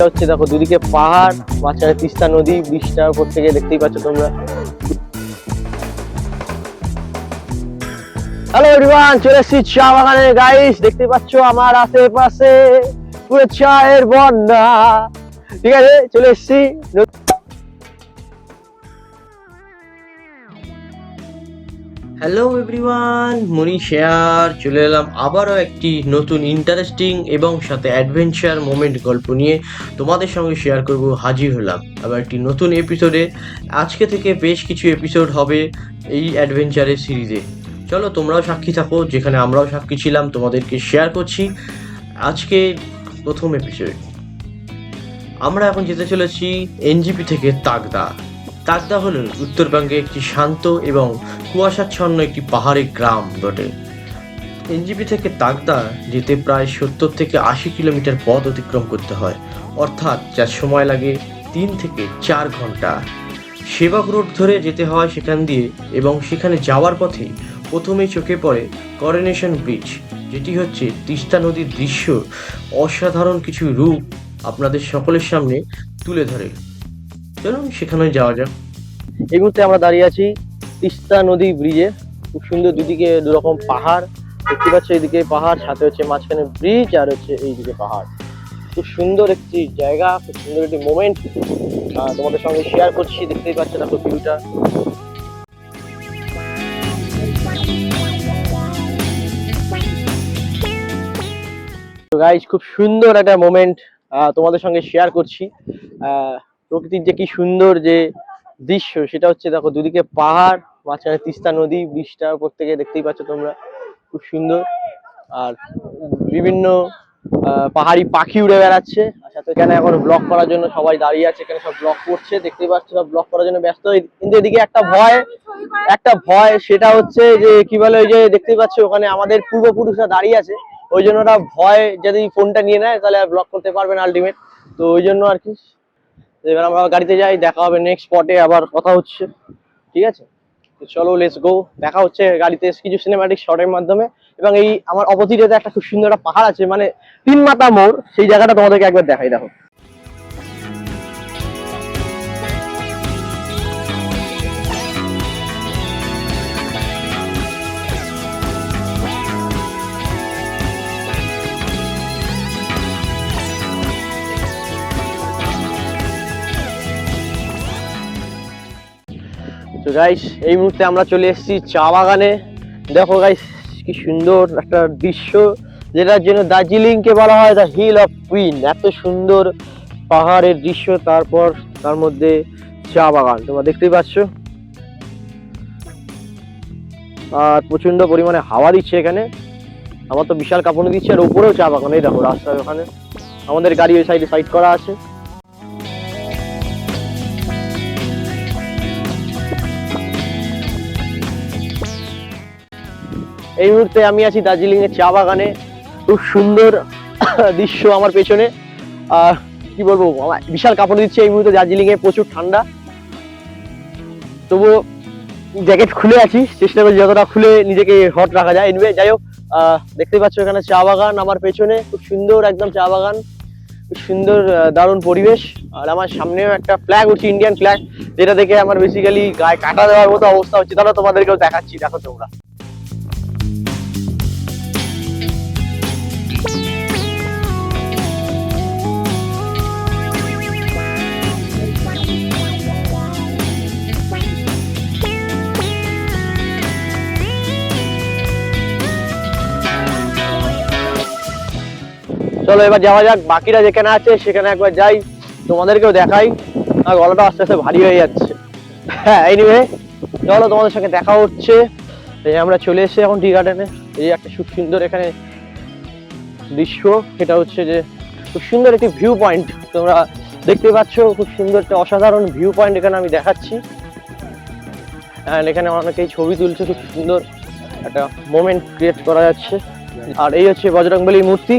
সেটা হচ্ছে দেখো দুদিকে পাহাড়, মাঝখানে তিস্তা নদী, ব্রিজটার উপর থেকে দেখতেই পাচ্ছ তোমরা। হ্যালো এভরিওয়ান, চলে এসেছি চা বাগানে গাইস। দেখতে পাচ্ছ আমার আশেপাশে পুরো চায়ের বন্যা। ঠিক আছে, চলে এসেছি। হ্যালো এভরিওয়ান, মনি শেয়ার চলে এলাম আবারও একটি নতুন ইন্টারেস্টিং এবং সাথে অ্যাডভেঞ্চার মোমেন্ট গল্প নিয়ে তোমাদের সঙ্গে শেয়ার করব। হাজির হলাম আবার একটি নতুন এপিসোডে। আজকে থেকে বেশ কিছু এপিসোড হবে এই অ্যাডভেঞ্চারের সিরিজে। চলো তোমরাও সাক্ষী থাকো, যেখানে আমরাও সাক্ষী ছিলাম, তোমাদেরকে শেয়ার করছি আজকে প্রথম এপিসোড। আমরা এখন যেতে চলেছি এনজিপি থেকে তাগদা। তাগদা হল উত্তরবঙ্গে একটি শান্ত এবং কুয়াশাচ্ছন্ন একটি পাহাড়ি গ্রাম বটে। এনজিপি থেকে তাগদা যেতে প্রায় 70 থেকে 80 কিলোমিটার পথ অতিক্রম করতে হয়, অর্থাৎ যার সময় লাগে 3 থেকে 4 ঘন্টা। সেবাগ রোড ধরে যেতে হয় সেখান দিয়ে, এবং সেখানে যাওয়ার পথে প্রথমেই চোখে পড়ে করোনেশন ব্রিজ, যেটি হচ্ছে তিস্তা নদীর দৃশ্য অসাধারণ কিছু রূপ আপনাদের সকলের সামনে তুলে ধরে। চলুন সেখানে যাওয়া যাক। এই মুহূর্তে আমরা দাঁড়িয়ে আছি তিস্তা নদী ব্রিজে। খুব সুন্দর, দুদিকে দুরকম পাহাড় দেখতে পাচ্ছ। এইদিকে পাহাড়, সাথে হচ্ছে মাঝখানে ব্রিজ, আর হচ্ছে এইদিকে পাহাড়। খুব সুন্দর একটি জায়গা, খুব সুন্দর একটি মোমেন্ট তোমাদের সঙ্গে শেয়ার করছি। দেখতেই পাচ্ছ দেখো ভিউটা। তো গাইস, খুব সুন্দর একটা মোমেন্ট তোমাদের সঙ্গে শেয়ার করছি। প্রকৃতির যে কি সুন্দর যে দৃশ্য, সেটা হচ্ছে দেখো দুদিকে পাহাড়, মাঝখানে তিস্তা নদী, ব্রিজটার উপর থেকে দেখতেই পাচ্ছ তোমরা। খুব সুন্দর। আর বিভিন্ন পাহাড়ি পাখি উড়ে বেড়াচ্ছে। সাথে এখানে এখন ব্লগ করার জন্য সবাই দাঁড়িয়ে আছে, এখানে সব ব্লগ করছে, দেখতেই পাচ্ছ সব ব্লগ করার জন্য ব্যস্ত। কিন্তু এদিকে একটা ভয়, সেটা হচ্ছে যে কি বলে, ওই যে দেখতেই পাচ্ছ ওখানে আমাদের পূর্বপুরুষরা দাঁড়িয়ে আছে, ওই জন্য ওরা ভয়, যদি ফোনটা নিয়ে নেয় তাহলে আর ব্লগ করতে পারবে না আলটিমেট। তো ওই জন্য আর কি। এবার আমরা গাড়িতে যাই, দেখা হবে নেক্সট স্পটে, আবার কথা হচ্ছে। ঠিক আছে, তো চলো লেটস গো। দেখা হচ্ছে গাড়িতে কিছু সিনেম্যাটিক শটের মাধ্যমে। এবং এই আমার অপোজিটে একটা খুব সুন্দর একটা পাহাড় আছে, মানে 3 মাথা মোড়, সেই জায়গাটা তোমাদেরকে একবার দেখাই। দেখো তো গাইস, এই মুহূর্তে আমরা চলে এসেছি চা বাগানে। দেখো গাইস, কি সুন্দর একটা দৃশ্য, যেটার জন্য দার্জিলিং কে বলা হয় দ্য হিল অফ কুইন। এত সুন্দর পাহাড়ের দৃশ্য, তারপর তার মধ্যে চা বাগান তোমরা দেখতেই পাচ্ছ। আর প্রচন্ড পরিমাণে হাওয়া দিচ্ছে এখানে, আমার তো বিশাল কাঁপুনি দিচ্ছে। আর উপরেও চা বাগান, এই দেখো রাস্তার ওখানে আমাদের গাড়ি ওই সাইডে সাইড করা আছে। এই মুহূর্তে আমি আছি দার্জিলিং এর চা বাগানে। খুব সুন্দর দৃশ্য আমার পেছনে। কি বলবো, বিশাল কাঁপুনি দিচ্ছে এই মুহূর্তে। দার্জিলিং এ প্রচুর ঠান্ডা, তবুও জ্যাকেট খুলে আছি, চেষ্টা করছি যতটা খুলে নিজেকে হট রাখা যায়। এনিওয়ে, যাই হোক, দেখতে পাচ্ছ এখানে চা বাগান আমার পেছনে, খুব সুন্দর একদম চা বাগান, খুব সুন্দর দারুণ পরিবেশ। আর আমার সামনেও একটা ফ্ল্যাগ উঠছে, ইন্ডিয়ান ফ্ল্যাগ, যেটা দেখে আমার বেসিক্যালি গায়ে কাটা দেওয়ার মতো অবস্থা হচ্ছে। তাহলে তোমাদেরকেও দেখাচ্ছি, দেখো তোমরা। চলো এবার যাওয়া যাক, বাকিরা যেখানে আছে সেখানে একবার যাই, তোমাদেরকেও দেখাই। আর গলাটা আস্তে আস্তে ভারী হয়ে যাচ্ছে। হ্যাঁ, এনিওয়ে চলো, তোমাদের সঙ্গে দেখা হচ্ছে। এই আমরা চলে এসেছি এখন টি গার্ডেনে। এই একটা খুব সুন্দর এখানে দৃশ্য, এটা হচ্ছে যে খুব সুন্দর একটি ভিউ পয়েন্ট তোমরা দেখতে পাচ্ছ। খুব সুন্দর একটা অসাধারণ ভিউ পয়েন্ট এখানে আমি দেখাচ্ছি। অ্যান্ড এখানে অনেকেই ছবি তুলছে, খুব সুন্দর একটা মোমেন্ট ক্রিয়েট করা যাচ্ছে। আর এই হচ্ছে বজরংবলীর মূর্তি।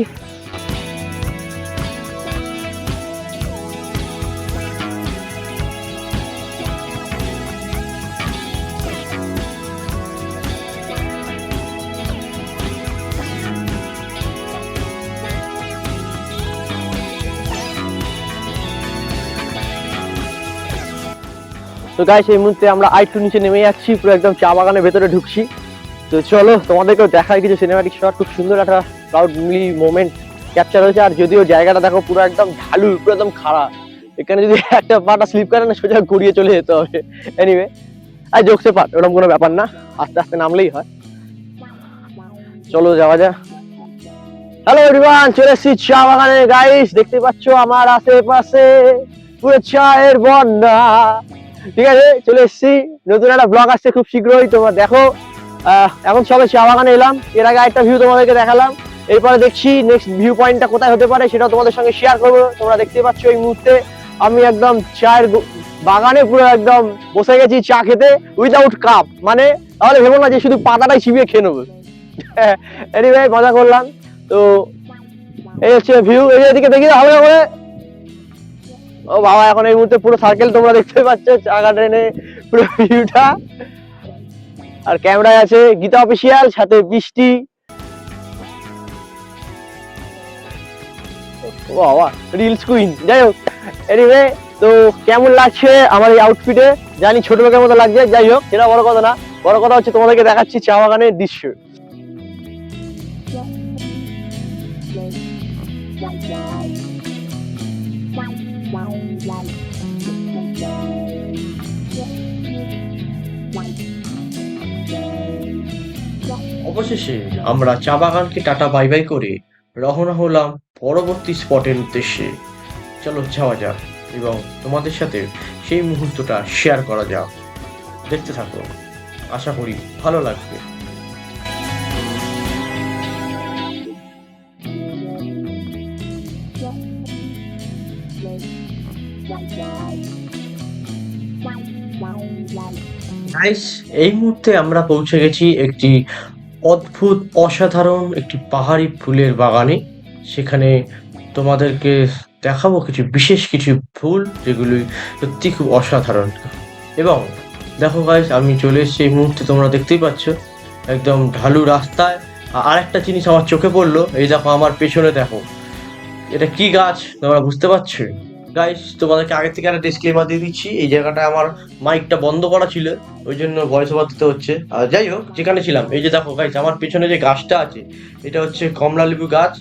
তো গাইস এই মুহূর্তে আমরা আরেকটু নিচে নেমে যাচ্ছি, পুরো একদম চা বাগানের ভেতরে ঢুকছি। তো চলো তোমাদেরকেও দেখায় কিছু সিনেম্যাটিক শট, খুব সুন্দর একটা ক্লাউডলি মোমেন্ট ক্যাপচার হয়েছে। আর যদিও জায়গাটা দেখো পুরো একদম ঢালু, পুরো একদম খাড়া, এখানে যদি একটা পাটা স্লিপ করে না সোজা গড়িয়ে চলে যেতে হবে। এনিওয়ে আর জোকসে পাট, ওরকম কোনো ব্যাপার না, আস্তে আস্তে নামলেই হয়। চলো যাওয়া যাক। হ্যালো এভরিওয়ান, চলে এসেছি চা বাগানে গাইস, দেখতে পাচ্ছ আমার আশেপাশে পুরো চায়ের বন্যা। ঠিক আছে, চলে এসেছি, নতুন একটা ব্লগ আসছে খুব শীঘ্রই, তোমরা দেখো। এখন সবাই চা বাগানে এলাম, এর আগে একটা ভিউ তোমাদেরকে দেখালাম, এরপরে দেখছি নেক্সট ভিউ পয়েন্টটা কোথায় হতে পারে সেটাও তোমাদের সঙ্গে শেয়ার করবো। তোমরা দেখতে পাচ্ছ এই মুহূর্তে আমি একদম চায়ের বাগানে পুরো একদম বসে গেছি চা খেতে উইদাউট কাপ, মানে তাহলে ভেবো না যে শুধু পাতাটাই চিবিয়ে খেয়ে নেবো। এনিওয়ে মজা করলাম। তো এই হচ্ছে ভিউ, এদিকে দেখি হবে করে। ও বাবা, এখন এই মুহূর্তে পুরো সার্কেল তোমরা দেখতে পাচ্ছ চা গার্ডেনে পুরো ভিউটা। আর ক্যামেরায় আছে গীতা অফিসিয়াল, সাথে বৃষ্টি। ও বাবা, রিলস কুইন। যাই হোক, এনিওয়ে তো কেমন লাগছে আমার এই আউটফিটে, জানি ছোট লোকের মতো লাগছে, যাই হোক সেটা বড় কথা না, বড় কথা হচ্ছে তোমাদেরকে দেখাচ্ছি চা বাগানের দৃশ্য। অবশেষে আমরা চা বাগানকে টাটা বাই বাই করে রওনা হলাম পরবর্তী স্পটের উদ্দেশ্যে। চলো যাওয়া যাক এবং তোমাদের সাথে সেই মুহূর্তটা শেয়ার করা যাক। দেখতে থাকো, আশা করি ভালো লাগবে। গাইস, এই মুহূর্তে আমরা পৌঁছে গেছি একটি অদ্ভুত অসাধারণ একটি পাহাড়ি ফুলের বাগানে। সেখানে তোমাদেরকে দেখাবো কিছু বিশেষ কিছু ফুল যেগুলি সত্যি খুব অসাধারণ। এবং দেখো গাইস, আমি চলে এসেছি এই মুহূর্তে, তোমরা দেখতেই পাচ্ছ একদম ঢালু রাস্তায়। আর একটা জিনিস আমার চোখে পড়লো, এই দেখো আমার পেছনে দেখো, এটা কি গাছ তোমরা বুঝতে পারছো? গাইস, তোমাদেরকে আগে থেকে একটা ডিসক্লেমার দিয়ে দিচ্ছি, এই জায়গাটায় আমার মাইকটা বন্ধ করা ছিল, ওই জন্য ভয়েস ওভার দিতে হচ্ছে। আর যাই হোক, যেখানে ছিলাম, এই যে দেখো গাইস, আমার পেছনে যে গাছটা আছে এটা হচ্ছে কমলা লেবু গাছ।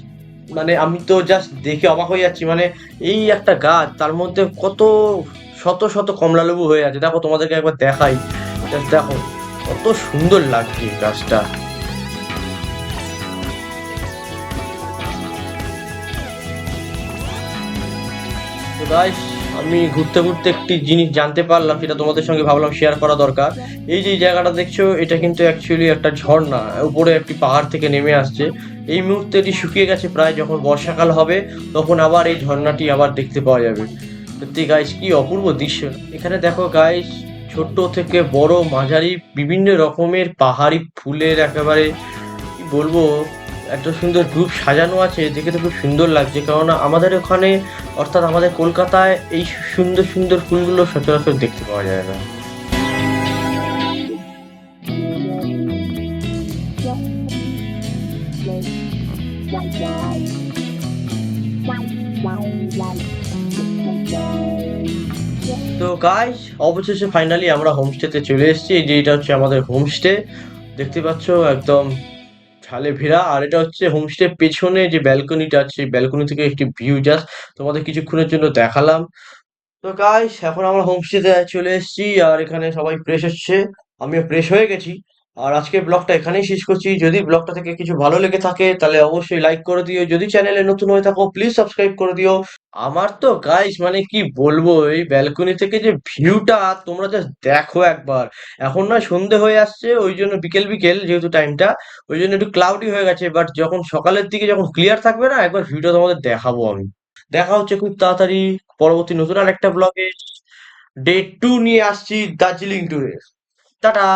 মানে আমি তো জাস্ট দেখে অবাক হয়ে যাচ্ছি, মানে এই একটা গাছ, তার মধ্যে কত শত শত কমলা লেবু হয়ে আছে। দেখো তোমাদেরকে একবার দেখাই, জাস্ট দেখো কত সুন্দর লাগছে গাছটা। তো গাইস, আমি ঘুরতে ঘুরতে একটি জিনিস জানতে পারলাম, সেটা তোমাদের সঙ্গে ভাবলাম শেয়ার করা দরকার। এই যে জায়গাটা দেখছো, এটা কিন্তু অ্যাকচুয়ালি একটা ঝর্ণা, উপরে একটি পাহাড় থেকে নেমে আসছে। এই মুহূর্তে এটি শুকিয়ে গেছে প্রায়, যখন বর্ষাকাল হবে তখন আবার এই ঝর্ণাটি আবার দেখতে পাওয়া যাবে। সত্যি গাইস, কি অপূর্ব দৃশ্য। এখানে দেখো গাইস, ছোট থেকে বড় মাঝারি বিভিন্ন রকমের পাহাড়ি ফুলের একেবারে কি বলবো, এত সুন্দর গ্রুপ সাজানো আছে, দেখে তো খুব সুন্দর লাগছে। কেননা আমাদের ওখানে, অর্থাৎ আমাদের কলকাতায় এই সুন্দর সুন্দর ফুলগুলো সচরাচর দেখতে পাওয়া যায় না। তো গাইস, অবশেষে ফাইনালি আমরা হোমস্টেতে চলে এসেছি। এই যে এটা হচ্ছে আমাদের হোমস্টে, দেখতে পাচ্ছ একদম ঢালে ঘেরা। আর এটা হচ্ছে হোমস্টে পেছনে যে ব্যালকনিটা আছে, ব্যালকনি থেকে একটি ভিউ জাস্ট তোমাদের কিছুক্ষণের জন্য দেখালাম। তো গাইস, এখন আমরা হোমস্টেতে চলে এসেছি, আর এখানে সবাই ফ্রেশ হচ্ছে, আমিও ফ্রেশ হয়ে গেছি। আর আজকের ব্লগটা এখানেই শেষ করছি। যদি ব্লগটা থেকে কিছু ভালো লেগে থাকে তাহলে অবশ্যই লাইক করে দিও, যদি চ্যানেলে নতুন হয়ে থাকো প্লিজ সাবস্ক্রাইব করে দিও। আমার তো গাইস মানে কি বলবো, এই ব্যালকনি থেকে যে ভিউটা তোমরা জাস্ট দেখো একবার। এখন না সন্ধে হয়ে আসছে, ওই জন্য বিকেল বিকেল যেহেতু টাইমটা, ওই জন্য একটু ক্লাউডি হয়ে গেছে, বাট যখন সকালের দিকে যখন ক্লিয়ার থাকবে না, একবার ভিউটা তোমাদের দেখাবো আমি। দেখা হচ্ছে খুব তাড়াতাড়ি পরবর্তী নতুন আর একটা ব্লগে। ডে 2 নিয়ে আসছি দার্জিলিং ট্যুরে। টাটা।